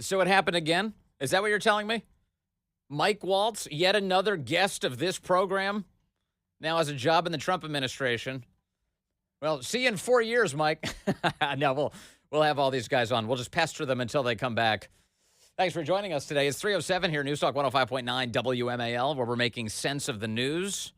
So it happened again? Is that what you're telling me? Mike Waltz, yet another guest of this program, now has a job in the Trump administration. Well, see you in 4 years, Mike. No, we'll have all these guys on. We'll just pester them until they come back. Thanks for joining us today. It's 3:07 here, News Talk 105.9 WMAL, where we're making sense of the news.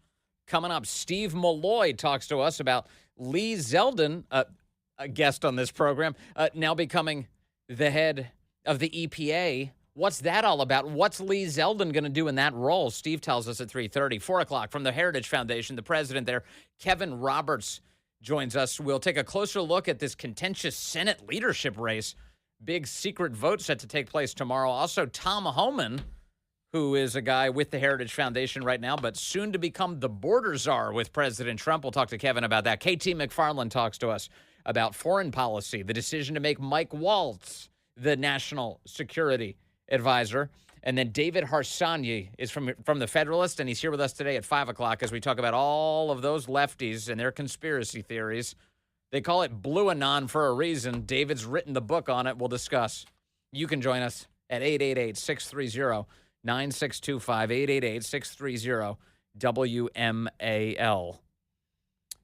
Coming up, Steve Milloy talks to us about Lee Zeldin, a guest on this program, now becoming the head of the EPA. What's that all about? What's Lee Zeldin going to do in that role? Steve tells us at 3:30. 4 o'clock from the Heritage Foundation, the president there, Kevin Roberts, joins us. We'll take a closer look at this contentious Senate leadership race. Big secret vote set to take place tomorrow. Also, Tom Homan, who is a guy with the Heritage Foundation right now, but soon to become the border czar with President Trump. We'll talk to Kevin about that. KT McFarland talks to us about foreign policy, the decision to make Mike Waltz the national security advisor. And then David Harsanyi is from the Federalist, and he's here with us today at 5 o'clock as we talk about all of those lefties and their conspiracy theories. They call it Blue Anon for a reason. David's written the book on it. We'll discuss. You can join us at 888-630-9625, 888-630-WMAL.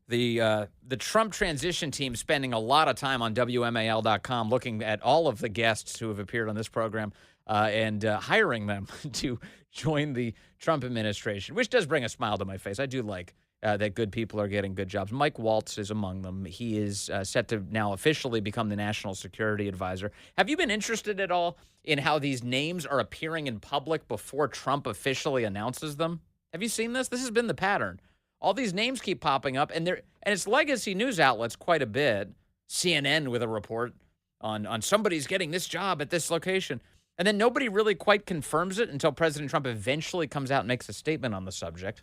The Trump transition team spending a lot of time on WMAL.com looking at all of the guests who have appeared on this program and hiring them to join the Trump administration, which does bring a smile to my face. I do like that good people are getting good jobs. Mike Waltz is among them. He is set to now officially become the national security advisor. Have you been interested at all in how these names are appearing in public before Trump officially announces them? Have you seen this? This has been the pattern. All these names keep popping up, and it's legacy news outlets quite a bit. CNN with a report on somebody's getting this job at this location. And then nobody really quite confirms it until President Trump eventually comes out and makes a statement on the subject,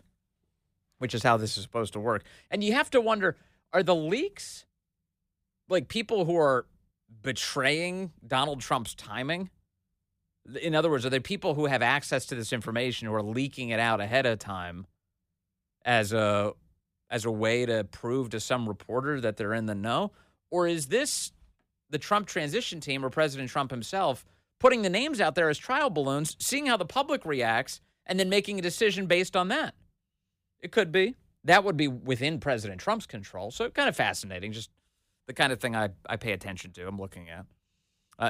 which is how this is supposed to work. And you have to wonder, are the leaks like people who are betraying Donald Trump's timing? In other words, are there people who have access to this information who are leaking it out ahead of time as a way to prove to some reporter that they're in the know? Or is this the Trump transition team or President Trump himself putting the names out there as trial balloons, seeing how the public reacts, and then making a decision based on that? It could be. That would be within President Trump's control. So kind of fascinating, just the kind of thing I pay attention to, I'm looking at.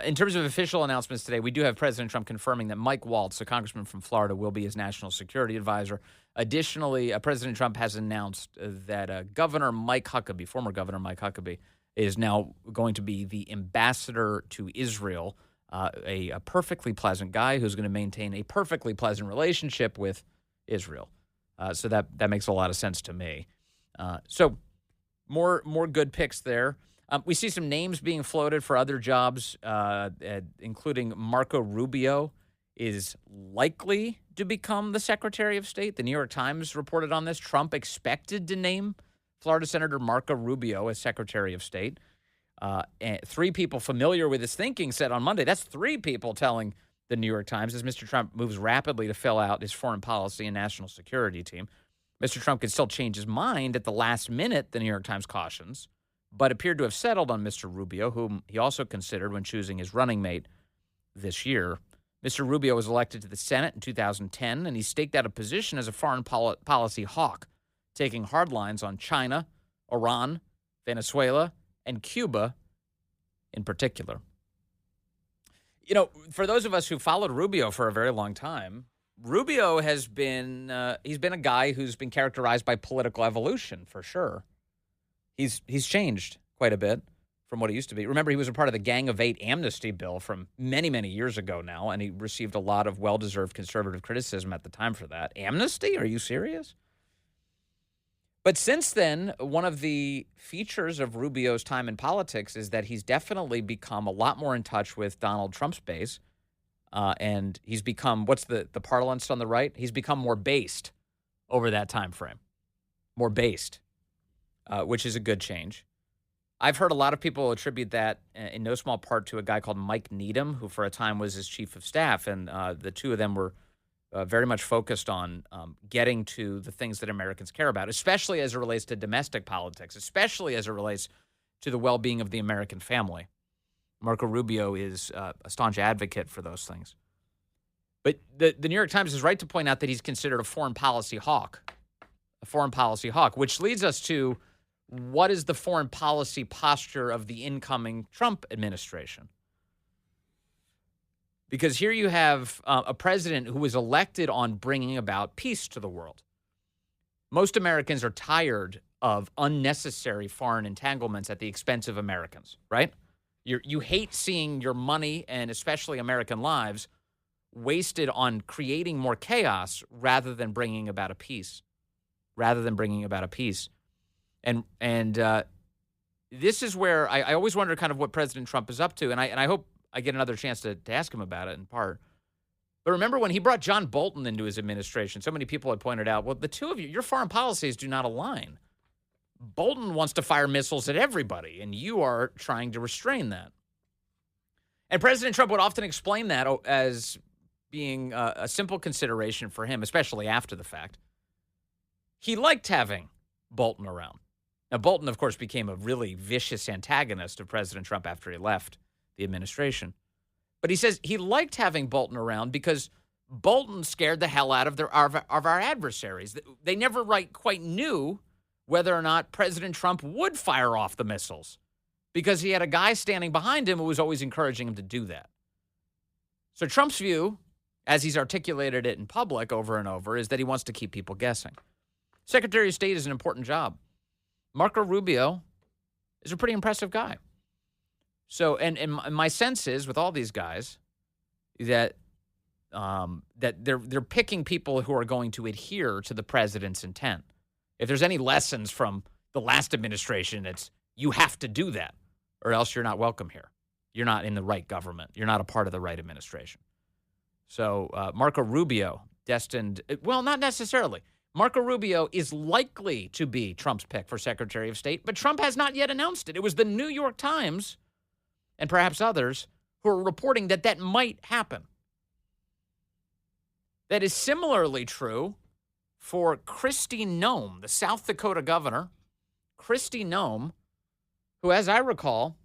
In terms of official announcements today, we do have President Trump confirming that Mike Waltz, a congressman from Florida, will be his national security advisor. Additionally, President Trump has announced that Governor Mike Huckabee, former Governor Mike Huckabee, is now going to be the ambassador to Israel, a perfectly pleasant guy who's going to maintain a perfectly pleasant relationship with Israel. So that makes a lot of sense to me. So more good picks there. We see some names being floated for other jobs, including Marco Rubio is likely to become the Secretary of State. The New York Times reported on this. Trump expected to name Florida Senator Marco Rubio as Secretary of State. And 3 people familiar with his thinking said on Monday, that's 3 people telling the New York Times, as Mr. Trump moves rapidly to fill out his foreign policy and national security team. Mr. Trump could still change his mind at the last minute, the New York Times cautions, but appeared to have settled on Mr. Rubio, whom he also considered when choosing his running mate this year. Mr. Rubio was elected to the Senate in 2010, and he staked out a position as a foreign policy hawk, taking hard lines on China, Iran, Venezuela, and Cuba in particular. You know, for those of us who followed Rubio for a very long time, Rubio has been he's been a guy who's been characterized by political evolution for sure. He's changed quite a bit from what he used to be. Remember, he was a part of the Gang of Eight amnesty bill from many, many years ago now, and he received a lot of well-deserved conservative criticism at the time for that. Amnesty? Are you serious? But since then, one of the features of Rubio's time in politics is that he's definitely become a lot more in touch with Donald Trump's base, and he's become, what's the parlance on the right? He's become more based over that time frame. More based, which is a good change. I've heard a lot of people attribute that in no small part to a guy called Mike Needham, who for a time was his chief of staff, and the two of them were very much focused on getting to the things that Americans care about, especially as it relates to domestic politics, especially as it relates to the well-being of the American family. Marco Rubio is a staunch advocate for those things. But the New York Times is right to point out that he's considered a foreign policy hawk, which leads us to what is the foreign policy posture of the incoming Trump administration? Because here you have a president who was elected on bringing about peace to the world. Most Americans are tired of unnecessary foreign entanglements at the expense of Americans, right? You hate seeing your money and especially American lives wasted on creating more chaos rather than bringing about a peace. And this is where I always wonder kind of what President Trump is up to, and I hope I get another chance to ask him about it in part. But remember when he brought John Bolton into his administration, so many people had pointed out, well, the two of you, your foreign policies do not align. Bolton wants to fire missiles at everybody, and you are trying to restrain that. And President Trump would often explain that as being a simple consideration for him, especially after the fact. He liked having Bolton around. Now, Bolton, of course, became a really vicious antagonist of President Trump after he left the administration. But he says he liked having Bolton around because Bolton scared the hell out of our adversaries. They never quite knew whether or not President Trump would fire off the missiles because he had a guy standing behind him who was always encouraging him to do that. So Trump's view, as he's articulated it in public over and over, is that he wants to keep people guessing. Secretary of State is an important job. Marco Rubio is a pretty impressive guy. So, and my sense is with all these guys that that they're picking people who are going to adhere to the president's intent. If there's any lessons from the last administration, it's you have to do that, or else you're not welcome here. You're not in the right government. You're not a part of the right administration. So Marco Rubio destined, well, not necessarily. Marco Rubio is likely to be Trump's pick for Secretary of State, but Trump has not yet announced it. It was the New York Times and perhaps others who are reporting that that might happen. That is similarly true for Krisi Noem, the South Dakota governor. Krisi Noem, who, as I recall,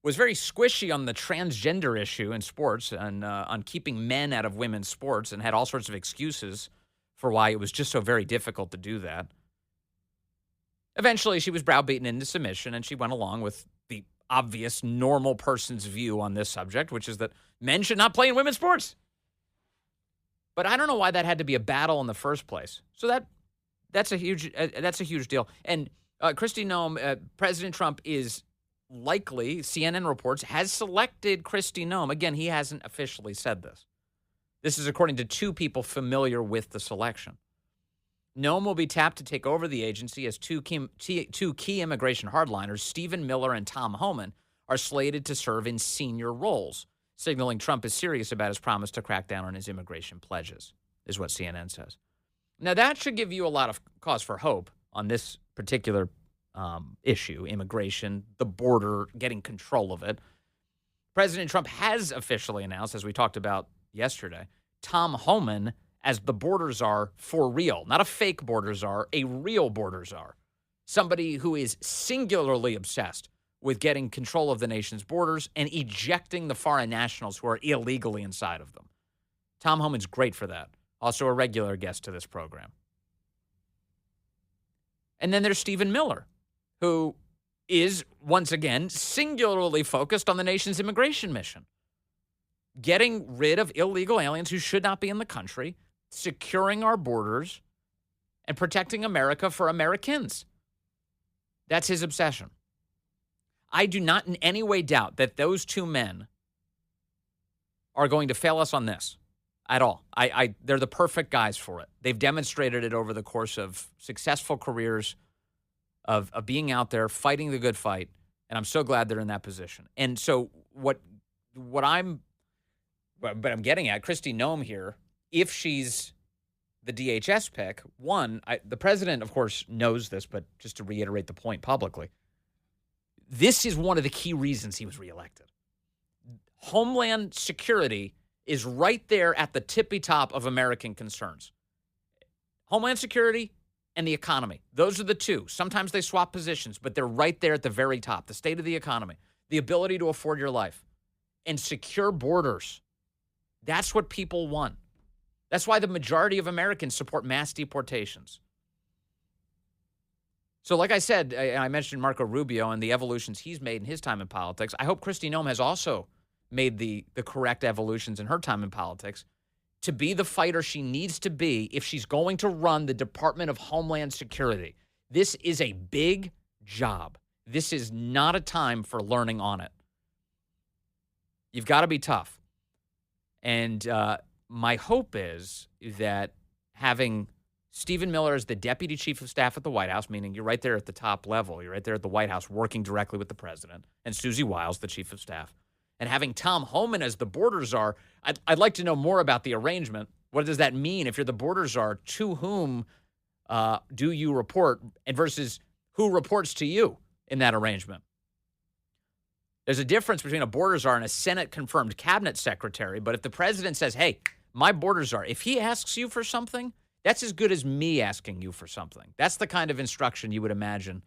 was very squishy on the transgender issue in sports and on keeping men out of women's sports and had all sorts of excuses for why it was just so very difficult to do that. Eventually, she was browbeaten into submission, and she went along with the obvious normal person's view on this subject, which is that men should not play in women's sports. But I don't know why that had to be a battle in the first place. So that's a huge deal. And Krisi Noem, President Trump is likely, CNN reports, has selected Krisi Noem. Again, he hasn't officially said this. This is according to two people familiar with the selection. Noem will be tapped to take over the agency as two key immigration hardliners, Steve Milloy and Tom Homan, are slated to serve in senior roles, signaling Trump is serious about his promise to crack down on his immigration pledges, is what CNN says. Now, that should give you a lot of cause for hope on this particular issue, immigration, the border, getting control of it. President Trump has officially announced, as we talked about yesterday, Tom Homan as the border czar for real. Not a fake border czar, a real border czar. Somebody who is singularly obsessed with getting control of the nation's borders and ejecting the foreign nationals who are illegally inside of them. Tom Homan's great for that. Also a regular guest to this program. And then there's Steve Milloy, who is, once again, singularly focused on the nation's immigration mission. Getting rid of illegal aliens who should not be in the country, securing our borders, and protecting America for Americans. That's his obsession. I do not in any way doubt that those two men are going to fail us on this at all. They're the perfect guys for it. They've demonstrated it over the course of successful careers of being out there, fighting the good fight, and I'm so glad they're in that position. And so what I'm getting at, Krisi Noem here, if she's the DHS pick, the president, of course, knows this, but just to reiterate the point publicly, this is one of the key reasons he was reelected. Homeland Security is right there at the tippy top of American concerns. Homeland Security and the economy. Those are the two. Sometimes they swap positions, but they're right there at the very top. The state of the economy. the ability to afford your life, and secure borders. That's what people want. That's why the majority of Americans support mass deportations. So like I said, I mentioned Marco Rubio and the evolutions he's made in his time in politics. I hope Krisi Noem has also made the correct evolutions in her time in politics to be the fighter she needs to be if she's going to run the Department of Homeland Security. This is a big job. This is not a time for learning on it. You've got to be tough. And my hope is that having Stephen Milloy as the deputy chief of staff at the White House, meaning you're right there at the top level, you're right there at the White House working directly with the president, and Susie Wiles, the chief of staff, and having Tom Homan as the border czar, I'd like to know more about the arrangement. What does that mean if you're the border czar? To whom do you report, and versus who reports to you in that arrangement? There's a difference between a border czar and a Senate-confirmed cabinet secretary, but if the president says, hey, my border czar, if he asks you for something, that's as good as me asking you for something. That's the kind of instruction you would imagine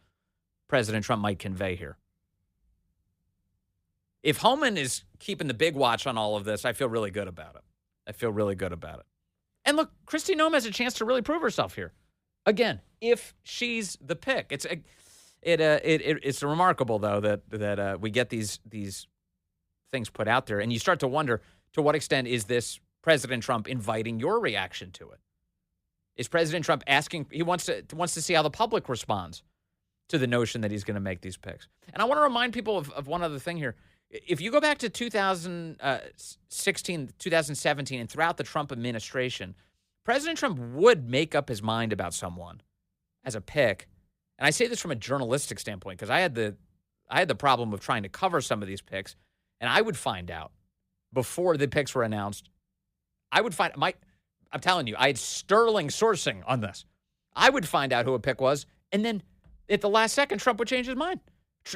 President Trump might convey here. If Homan is keeping the big watch on all of this, I feel really good about it. I feel really good about it. And look, Krisi Noem has a chance to really prove herself here. Again, if she's the pick. It's remarkable, though, that we get these things put out there, and you start to wonder, to what extent is this President Trump inviting your reaction to it? Is President Trump asking? He wants to see how the public responds to the notion that he's going to make these picks. And I want to remind people of one other thing here. If you go back to 2016, 2017, and throughout the Trump administration, President Trump would make up his mind about someone as a pick. And I say this from a journalistic standpoint because I had the problem of trying to cover some of these picks, and I would find out before the picks were announced. I'm telling you, I had sterling sourcing on this. I would find out who a pick was, and then at the last second, Trump would change his mind.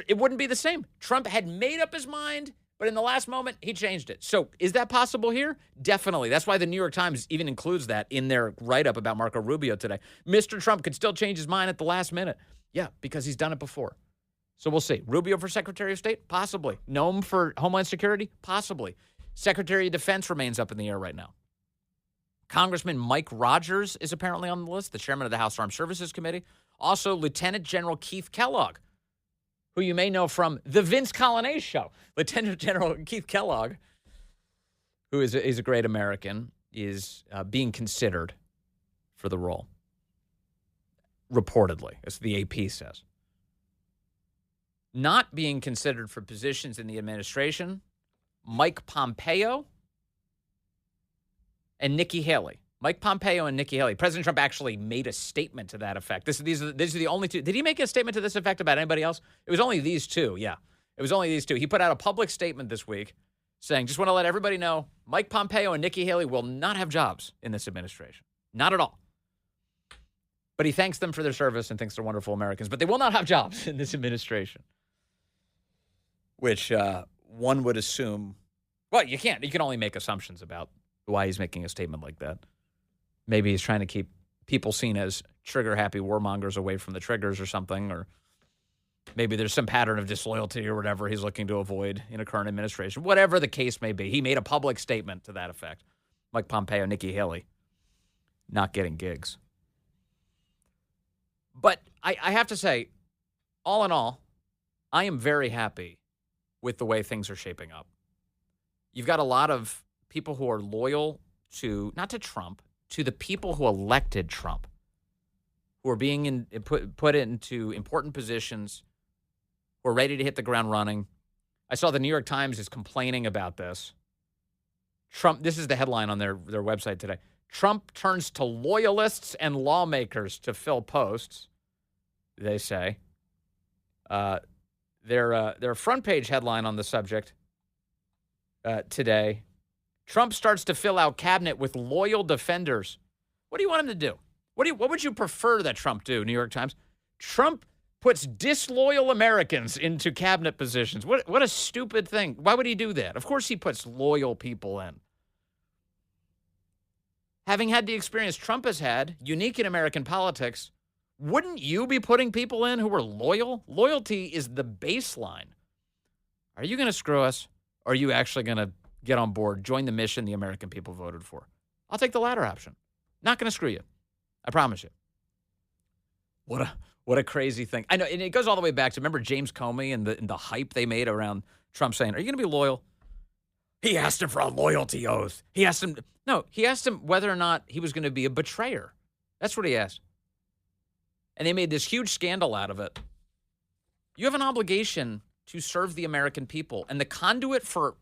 It wouldn't be the same. Trump had made up his mind, but in the last moment, he changed it. So is that possible here? Definitely. That's why the New York Times even includes that in their write-up about Marco Rubio today. Mr. Trump could still change his mind at the last minute. Yeah, because he's done it before. So we'll see. Rubio for Secretary of State? Possibly. Noem for Homeland Security? Possibly. Secretary of Defense remains up in the air right now. Congressman Mike Rogers is apparently on the list, the chairman of the House Armed Services Committee. Also, Lieutenant General Keith Kellogg, who you may know from the Vince Coglianese show. Lieutenant General Keith Kellogg, who is a great American, is being considered for the role, reportedly, as the AP says. Not being considered for positions in the administration, Mike Pompeo and Nikki Haley. Mike Pompeo and Nikki Haley. President Trump actually made a statement to that effect. These are the only two. Did he make a statement to this effect about anybody else? It was only these two, yeah. It was only these two. He put out a public statement this week saying, just want to let everybody know, Mike Pompeo and Nikki Haley will not have jobs in this administration. Not at all. But he thanks them for their service and thinks they're wonderful Americans. But they will not have jobs in this administration. Which one would assume, well, you can't. You can only make assumptions about why he's making a statement like that. Maybe he's trying to keep people seen as trigger-happy warmongers away from the triggers or something, or maybe there's some pattern of disloyalty or whatever he's looking to avoid in a current administration. Whatever the case may be, he made a public statement to that effect. Mike Pompeo, Nikki Haley, not getting gigs. But I have to say, all in all, I am very happy with the way things are shaping up. You've got a lot of people who are loyal to, not to Trump, to the people who elected Trump, who are being put into important positions, who are ready to hit the ground running. I saw the New York Times is complaining about this. Trump, this is the headline on their website today. Trump turns to loyalists and lawmakers to fill posts, they say. Their front page headline on the subject today, Trump starts to fill out cabinet with loyal defenders. What do you want him to do? What would you prefer that Trump do, New York Times? Trump puts disloyal Americans into cabinet positions. What a stupid thing. Why would he do that? Of course he puts loyal people in. Having had the experience Trump has had, unique in American politics, wouldn't you be putting people in who are loyal? Loyalty is the baseline Are you going to screw us, or are you actually going to get on board, join the mission the American people voted for? I'll take the latter option. Not going to screw you. I promise you. What a crazy thing. I know, and it goes all the way back to, remember James Comey and the hype they made around Trump saying, are you going to be loyal? He asked him for a loyalty oath. He asked him whether or not he was going to be a betrayer. That's what he asked. And they made this huge scandal out of it. You have an obligation to serve the American people, and the conduit for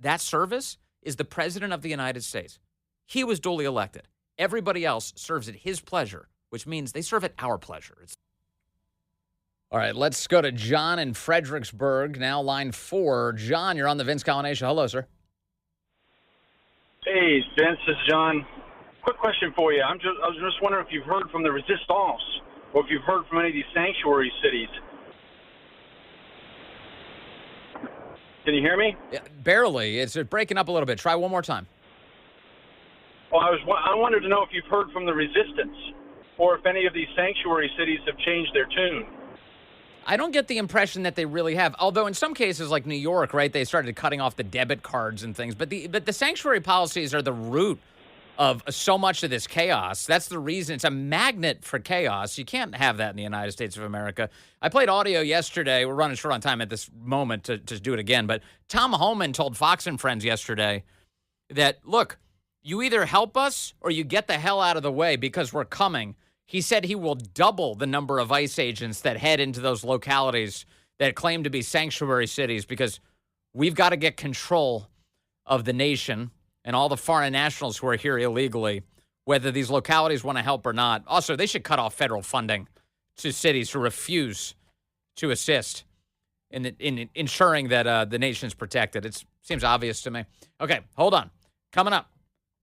that service is the President of the United States. He was duly elected. Everybody else serves at his pleasure, which means they serve at our pleasure. All right, let's go to John in Fredericksburg, now line 4. John, you're on the Vince Coglianese Show. Hello, sir. Hey, Vince, this is John. Quick question for you. I was just wondering if you've heard from the resistance, or if you've heard from any of these sanctuary cities. Can you hear me? Yeah, barely. It's breaking up a little bit. Try one more time. Well, I wanted to know if you've heard from the resistance, or if any of these sanctuary cities have changed their tune. I don't get the impression that they really have. Although in some cases, like New York, right, they started cutting off the debit cards and things. But the sanctuary policies are the root of so much of this chaos. That's the reason. It's a magnet for chaos. You can't have that in the United States of America. I played audio yesterday. We're running short on time at this moment to do it again. But Tom Homan told Fox and Friends yesterday that, look, you either help us or you get the hell out of the way because we're coming. He said he will double the number of ICE agents that head into those localities that claim to be sanctuary cities because we've got to get control of the nation and all the foreign nationals who are here illegally, whether these localities want to help or not. Also, they should cut off federal funding to cities who refuse to assist in ensuring that the nation's protected. It seems obvious to me. Okay, hold on. Coming up,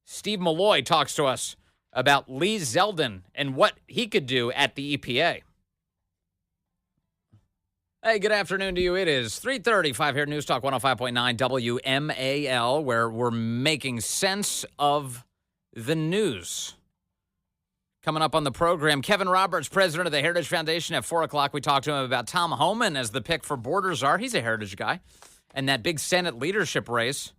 Steve Milloy talks to us about Lee Zeldin and what he could do at the EPA. Hey, good afternoon to you. It is 3:35 here at News Talk 105.9 WMAL, where we're making sense of the news. Coming up on the program, Kevin Roberts, president of the Heritage Foundation. At 4 o'clock, we talked to him about Tom Homan as the pick for Borders Czar. He's a Heritage guy. And that big Senate leadership race.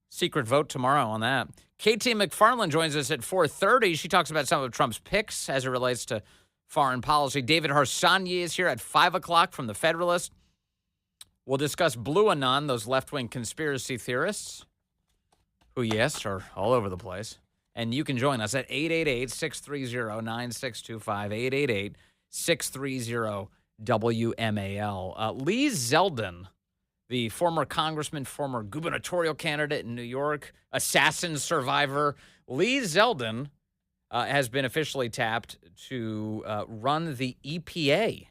Secret vote tomorrow on that. KT McFarland joins us at 4:30. She talks about some of Trump's picks as it relates to foreign policy. David Harsanyi is here at 5 o'clock from The Federalist. We'll discuss Blue Anon, those left-wing conspiracy theorists who, yes, are all over the place. And you can join us at 888-630-9625, 888-630-WMAL. Lee Zeldin, the former congressman, former gubernatorial candidate in New York, assassin survivor. Lee Zeldin has been officially tapped to run the EPA,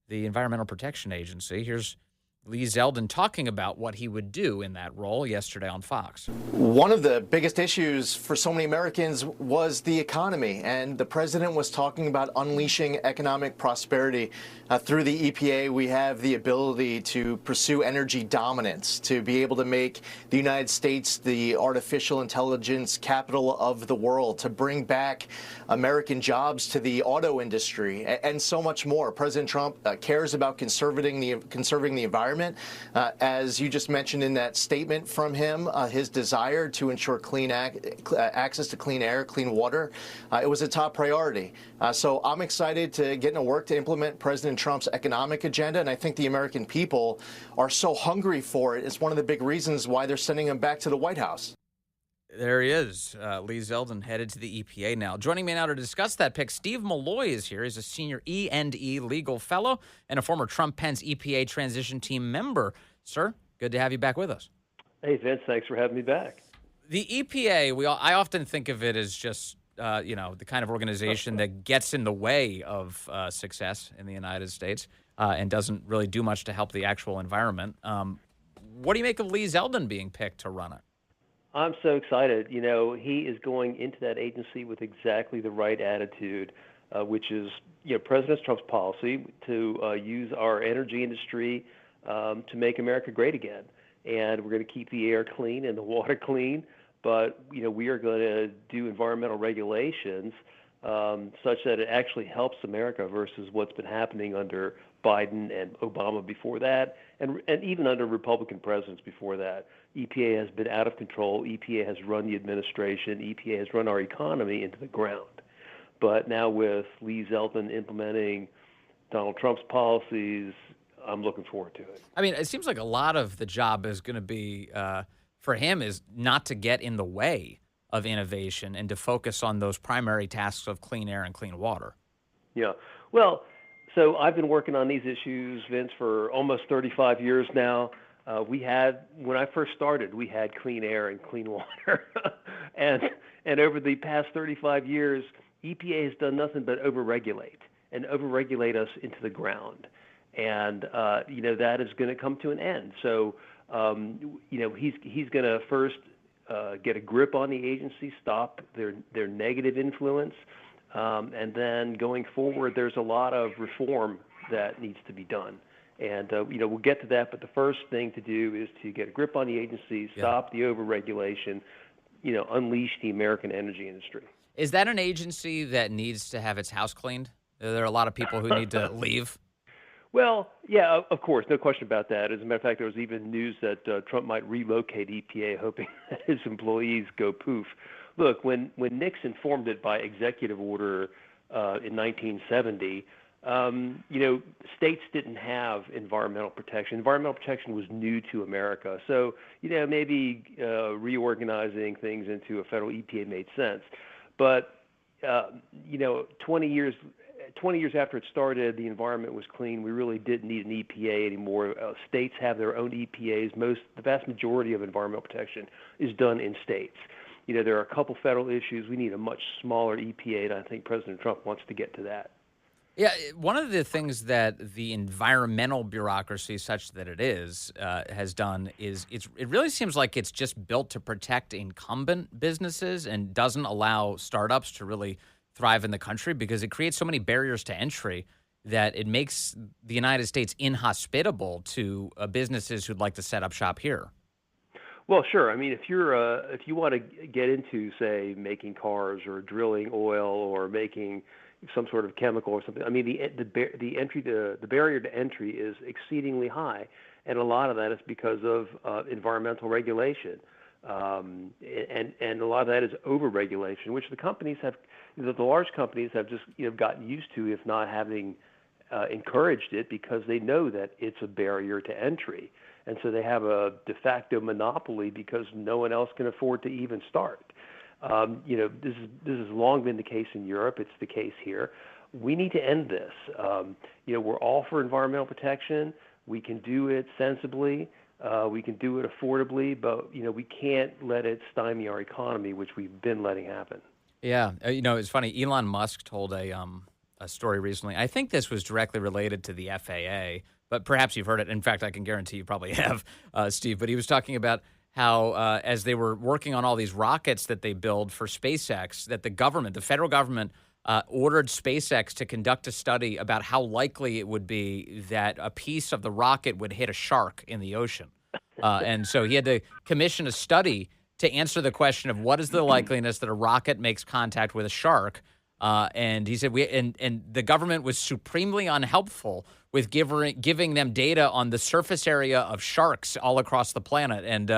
the Environmental Protection Agency. Here's Lee Zeldin talking about what he would do in that role yesterday on Fox. One of the biggest issues for so many Americans was the economy, and the president was talking about unleashing economic prosperity. Through the EPA, we have the ability to pursue energy dominance, to be able to make the United States the artificial intelligence capital of the world, to bring back American jobs to the auto industry, and so much more. President Trump cares about conserving the environment. As you just mentioned in that statement from him, his desire to ensure access to clean air, clean water, it was a top priority. So I'm excited to get into work to implement President Trump's economic agenda, and I think the American people are so hungry for it. It's one of the big reasons why they're sending him back to the White House. There he is, Lee Zeldin, headed to the EPA now. Joining me now to discuss that pick, Steve Milloy is here. He's a senior E&E Legal Fellow and a former Trump-Pence EPA transition team member. Sir, good to have you back with us. Hey, Vince, thanks for having me back. The EPA, I often think of it as just, the kind of organization that gets in the way of success in the United States and doesn't really do much to help the actual environment. What do you make of Lee Zeldin being picked to run it? I'm so excited. He is going into that agency with exactly the right attitude, which is, President Trump's policy to use our energy industry to make America great again. And we're going to keep the air clean and the water clean, but, we are going to do environmental regulations such that it actually helps America versus what's been happening under Biden and Obama before that, and even under Republican presidents before that. EPA has been out of control. EPA has run the administration. EPA has run our economy into the ground. But now with Lee Zeldin implementing Donald Trump's policies, I'm looking forward to it. I mean, it seems like a lot of the job is going to be, for him, is not to get in the way of innovation and to focus on those primary tasks of clean air and clean water. Yeah. Well, so I've been working on these issues, Vince, for almost 35 years now. When I first started, we had clean air and clean water. and over the past 35 years, EPA has done nothing but overregulate us into the ground. And, that is going to come to an end. So, he's going to first get a grip on the agency, stop their negative influence. And then going forward, there's a lot of reform that needs to be done. And, we'll get to that. But the first thing to do is to get a grip on the agency, stop the overregulation, unleash the American energy industry. Is that an agency that needs to have its house cleaned? Are there a lot of people who need to leave? Well, yeah, of course, no question about that. As a matter of fact, there was even news that Trump might relocate EPA, hoping that his employees go poof. Look, when Nixon formed it by executive order in 1970, states didn't have environmental protection. Environmental protection was new to America. So, maybe reorganizing things into a federal EPA made sense. But, 20 years after it started, the environment was clean. We really didn't need an EPA anymore. States have their own EPAs. The vast majority of environmental protection is done in states. There are a couple federal issues. We need a much smaller EPA, and I think President Trump wants to get to that. Yeah, one of the things that the environmental bureaucracy, such that it is, has done is it really seems like it's just built to protect incumbent businesses and doesn't allow startups to really thrive in the country because it creates so many barriers to entry that it makes the United States inhospitable to businesses who'd like to set up shop here. Well, sure. I mean, if you want to get into, say, making cars or drilling oil or making some sort of chemical or something, I mean, the barrier to entry is exceedingly high, and a lot of that is because of environmental regulation, and a lot of that is overregulation, which the large companies have just gotten used to, if not having encouraged it, because they know that it's a barrier to entry. And so they have a de facto monopoly because no one else can afford to even start. This has long been the case in Europe. It's the case here. We need to end this. We're all for environmental protection. We can do it sensibly. We can do it affordably, but we can't let it stymie our economy, which we've been letting happen. Yeah, it's funny. Elon Musk told a story recently. I think this was directly related to the FAA, but perhaps you've heard it. In fact, I can guarantee you probably have, Steve. But he was talking about how as they were working on all these rockets that they build for SpaceX, that the federal government, ordered SpaceX to conduct a study about how likely it would be that a piece of the rocket would hit a shark in the ocean. And so he had to commission a study to answer the question of what is the likeliness that a rocket makes contact with a shark. And he said and the government was supremely unhelpful with giving them data on the surface area of sharks all across the planet. And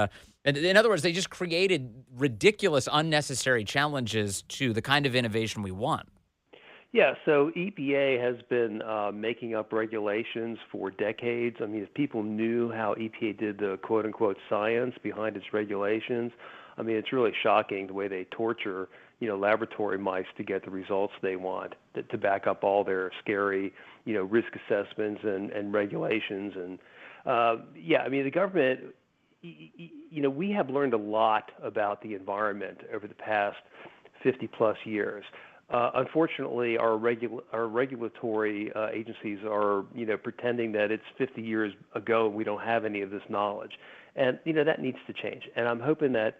in other words, they just created ridiculous, unnecessary challenges to the kind of innovation we want. Yeah, so EPA has been making up regulations for decades. I mean, if people knew how EPA did the quote-unquote science behind its regulations, I mean, it's really shocking the way they torture, laboratory mice to get the results they want, to back up all their scary, risk assessments and regulations. And, I mean, the government, we have learned a lot about the environment over the past 50-plus years. Unfortunately, our regulatory agencies are, pretending that it's 50 years ago and we don't have any of this knowledge. And, that needs to change. And I'm hoping that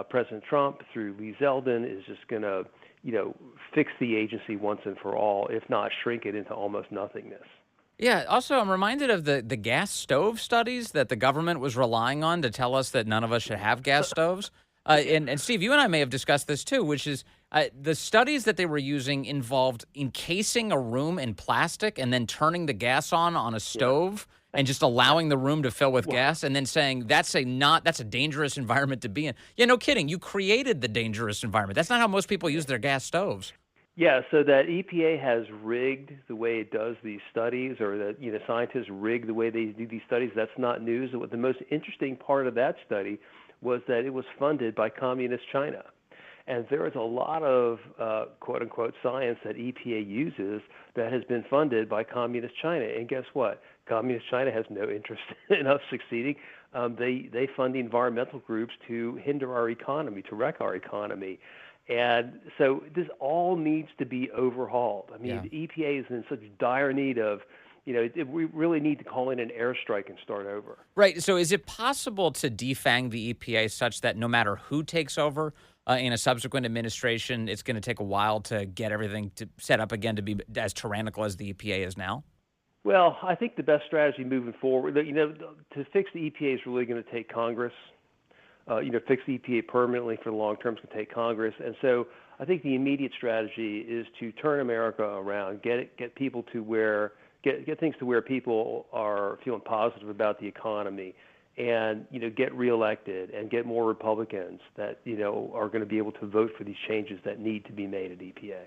President Trump, through Lee Zeldin, is just going to, fix the agency once and for all, if not shrink it into almost nothingness. Yeah. Also, I'm reminded of the gas stove studies that the government was relying on to tell us that none of us should have gas stoves. And Steve, you and I may have discussed this too, which is The studies that they were using involved encasing a room in plastic and then turning the gas on a stove and just allowing the room to fill with gas and then saying that's a dangerous environment to be in. Yeah, no kidding. You created the dangerous environment. That's not how most people use their gas stoves. Yeah, so that EPA has rigged the way it does these studies, or that scientists rig the way they do these studies. That's not news. The most interesting part of that study was that it was funded by Communist China. And there is a lot of quote-unquote science that EPA uses that has been funded by Communist China. And guess what? Communist China has no interest in us succeeding. They fund the environmental groups to hinder our economy, to wreck our economy. And so this all needs to be overhauled. I mean, the EPA is in such dire need of, we really need to call in an airstrike and start over. Right. So is it possible to defang the EPA such that no matter who takes over in a subsequent administration, it's going to take a while to get everything to set up again to be as tyrannical as the EPA is now? Well, I think the best strategy moving forward, to fix the EPA is really going to take Congress. Fix the EPA permanently for the long term is going to take Congress. And so I think the immediate strategy is to turn America around, get people to where get things to where people are feeling positive about the economy, and get reelected and get more Republicans that are going to be able to vote for these changes that need to be made at EPA,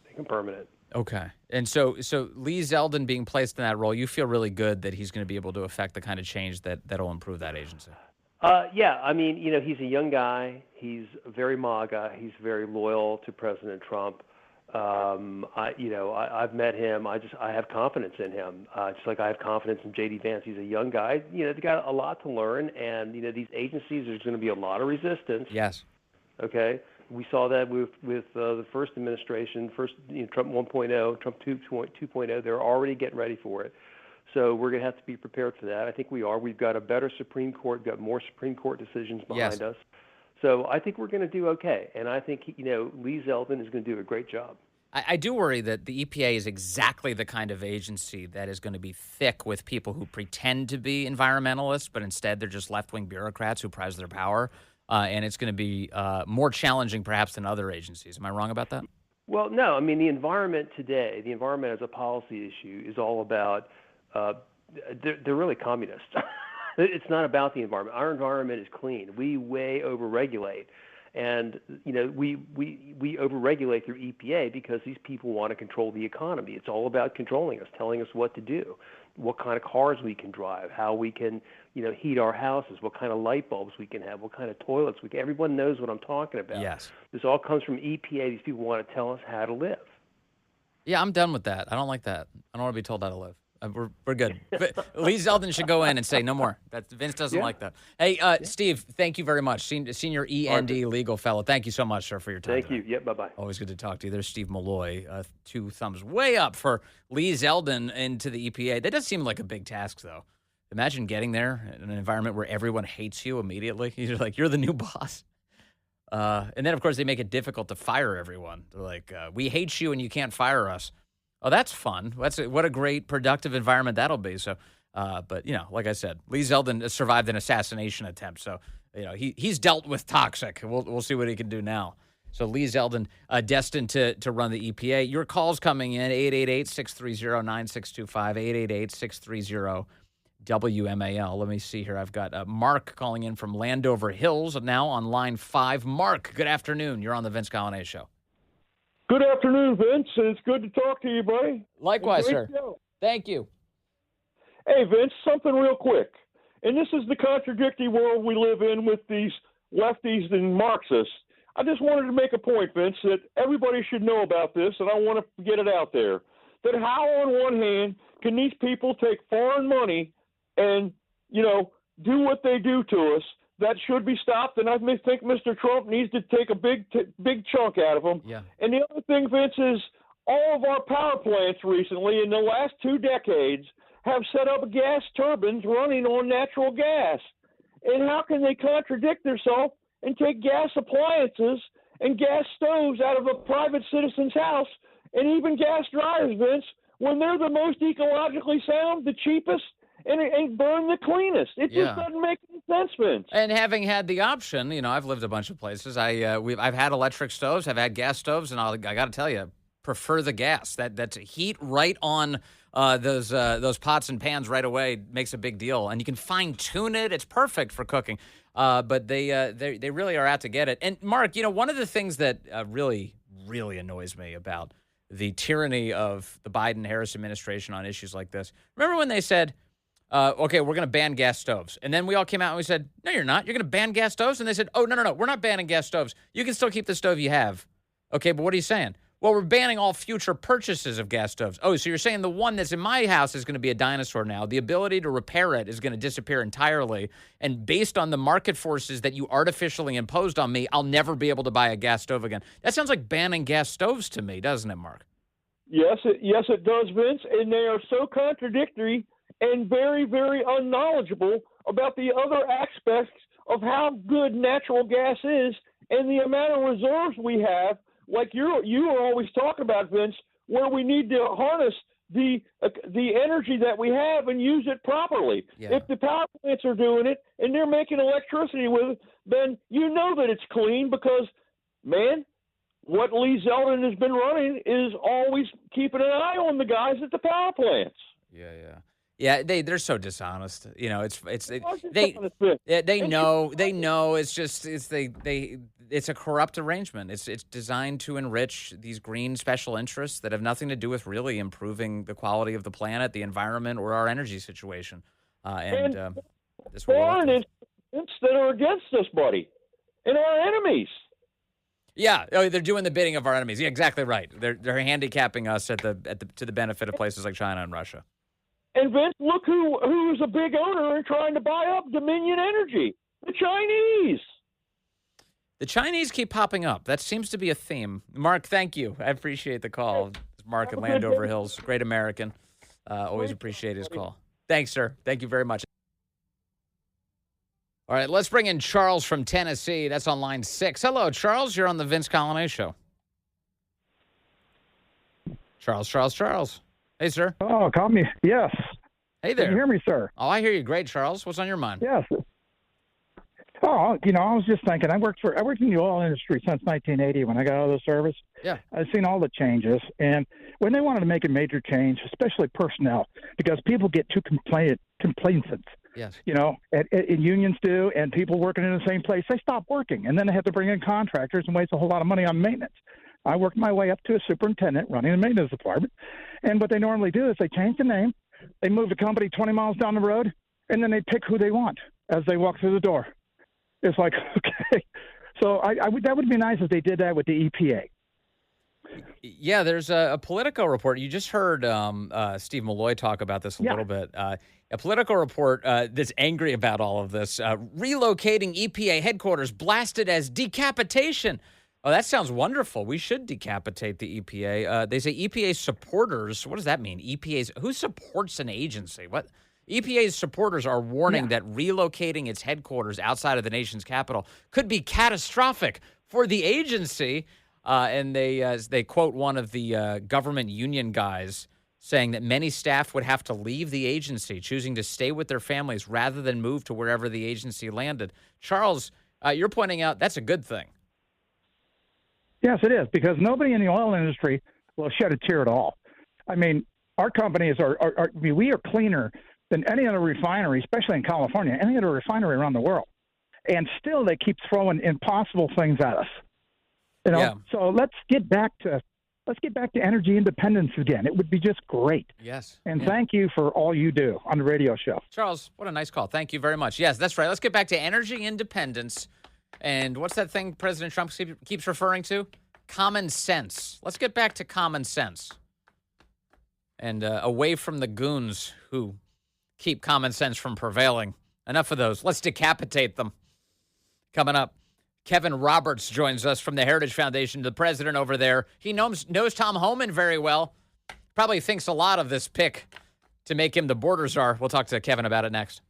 make them permanent. Okay. And so Lee Zeldin being placed in that role, you feel really good that he's going to be able to affect the kind of change that'll improve that agency? Yeah, I mean, he's a young guy. He's very MAGA. He's very loyal to President Trump. I've met him. I have confidence in him. Just like I have confidence in J.D. Vance. He's a young guy. They've got a lot to learn, and these agencies, there's going to be a lot of resistance. Yes. Okay. We saw that with the first administration, Trump 1.0, Trump 2.0. They're already getting ready for it. So we're going to have to be prepared for that. I think we are. We've got a better Supreme Court, got more Supreme Court decisions behind us. So I think we're going to do okay. And I think, Lee Zeldin is going to do a great job. I do worry that the EPA is exactly the kind of agency that is going to be thick with people who pretend to be environmentalists, but instead they're just left-wing bureaucrats who prize their power. And it's going to be more challenging perhaps than other agencies. Am I wrong about that? Well, no. I mean, the environment today, the environment as a policy issue is all about they're really communists. It's not about the environment. Our environment is clean. We way overregulate, and we overregulate through EPA because these people want to control the economy. It's all about controlling us, telling us what to do, what kind of cars we can drive, how we can heat our houses, what kind of light bulbs we can have, what kind of toilets we can. Everyone knows what I'm talking about. Yes. This all comes from EPA. These people want to tell us how to live. Yeah, I'm done with that. I don't like that. I don't want to be told how to live. We're good. Lee Zeldin should go in and say no more. Vince doesn't like that. Hey, Steve, thank you very much. Senior E&E Legal Fellow. Thank you so much, sir, for your time. Thank you. Yep, bye-bye. Always good to talk to you. There's Steve Milloy. 2 thumbs way up for Lee Zeldin into the EPA. That does seem like a big task, though. Imagine getting there in an environment where everyone hates you immediately. You're like, you're the new boss. And then, of course, they make it difficult to fire everyone. They're like, we hate you and you can't fire us. Oh, that's fun. What a great productive environment that'll be. So, but like I said, Lee Zeldin survived an assassination attempt. So, he's dealt with toxic. We'll see what he can do now. So Lee Zeldin, destined to run the EPA. Your calls coming in 888-630-9625, 888-630-WMAL. Let me see here. I've got Mark calling in from Landover Hills now on line 5. Mark, good afternoon. You're on the Vince Coglianese Show. Good afternoon, Vince. It's good to talk to you, buddy. Likewise, sir. Show. Thank you. Hey, Vince, something real quick. And this is the contradictory world we live in with these lefties and Marxists. I just wanted to make a point, Vince, that everybody should know about this, and I want to get it out there. That how, on one hand, can these people take foreign money and, do what they do to us? That should be stopped, and I think Mr. Trump needs to take a big chunk out of them. Yeah. And the other thing, Vince, is all of our power plants recently in the last 2 decades have set up gas turbines running on natural gas. And how can they contradict themselves and take gas appliances and gas stoves out of a private citizen's house and even gas dryers, Vince, when they're the most ecologically sound, the cheapest, and burn the cleanest. It just doesn't make any sense, Vince. And having had the option, I've lived a bunch of places. I've had electric stoves, I've had gas stoves, and I got to tell you, prefer the gas. That's heat right on those pots and pans right away makes a big deal, and you can fine tune it. It's perfect for cooking. But they really are out to get it. And Mark, one of the things that really annoys me about the tyranny of the Biden-Harris administration on issues like this. Remember when they said, okay, we're going to ban gas stoves. And then we all came out and we said, no, you're not. You're going to ban gas stoves? And they said, oh, no, we're not banning gas stoves. You can still keep the stove you have. Okay, but what are you saying? Well, we're banning all future purchases of gas stoves. Oh, so you're saying the one that's in my house is going to be a dinosaur now. The ability to repair it is going to disappear entirely. And based on the market forces that you artificially imposed on me, I'll never be able to buy a gas stove again. That sounds like banning gas stoves to me, doesn't it, Mark? Yes, it does, Vince. And they are so contradictory and very, very unknowledgeable about the other aspects of how good natural gas is and the amount of reserves we have. Like you are always talking about, Vince, where we need to harness the energy that we have and use it properly. Yeah. If the power plants are doing it and they're making electricity with it, then you know that it's clean because, man, what Lee Zeldin has been running is always keeping an eye on the guys at the power plants. Yeah, they're so dishonest. They know it's a corrupt arrangement. It's designed to enrich these green special interests that have nothing to do with really improving the quality of the planet, the environment, or our energy situation. This foreign interests that are against us, buddy, and our enemies. Yeah, they're doing the bidding of our enemies. Yeah, exactly right. They're handicapping us to the benefit of places like China and Russia. And Vince, look who's a big owner and trying to buy up Dominion Energy, the Chinese. The Chinese keep popping up. That seems to be a theme. Mark, thank you. I appreciate the call. It's Mark in Landover Hills, great American. Always appreciate his call. Thanks, sir. Thank you very much. All right, let's bring in Charles from Tennessee. That's on line 6. Hello, Charles. You're on the Vince Coglianese Show. Charles. Hey, sir. Oh, call me. Yes. Hey there. Can you hear me, sir? Oh, I hear you. Great, Charles. What's on your mind? Yes. Oh, I was just thinking. I worked in the oil industry since 1980 when I got out of the service. Yeah. I've seen all the changes, and when they wanted to make a major change, especially personnel, because people get too complacent. Yes. And unions do, and people working in the same place, they stop working, and then they have to bring in contractors and waste a whole lot of money on maintenance. I worked my way up to a superintendent running the maintenance department, and what they normally do is they change the name, they move the company 20 miles down the road, and then they pick who they want as they walk through the door. It's like, okay. So that would be nice if they did that with the EPA. Yeah, there's a Politico report. You just heard Steve Milloy talk about this a little bit. A Politico report that's angry about all of this. Relocating EPA headquarters blasted as decapitation. Oh, that sounds wonderful. We should decapitate the EPA. They say EPA supporters. What does that mean? Who supports an agency? What? EPA's supporters are warning that relocating its headquarters outside of the nation's capital could be catastrophic for the agency. And they quote one of the government union guys saying that many staff would have to leave the agency, choosing to stay with their families rather than move to wherever the agency landed. Charles, you're pointing out that's a good thing. Yes, it is, because nobody in the oil industry will shed a tear at all. I mean, our companies we are cleaner than any other refinery, especially in California, any other refinery around the world. And still they keep throwing impossible things at us. So let's get back to energy independence again. It would be just great. Yes. And thank you for all you do on the radio show. Charles, what a nice call. Thank you very much. Yes, that's right. Let's get back to energy independence. And what's that thing President Trump keeps referring to? Common sense. Let's get back to common sense. And away from the goons who keep common sense from prevailing. Enough of those. Let's decapitate them. Coming up, Kevin Roberts joins us from the Heritage Foundation, the president over there. He knows Tom Homan very well. Probably thinks a lot of this pick to make him the border czar. We'll talk to Kevin about it next.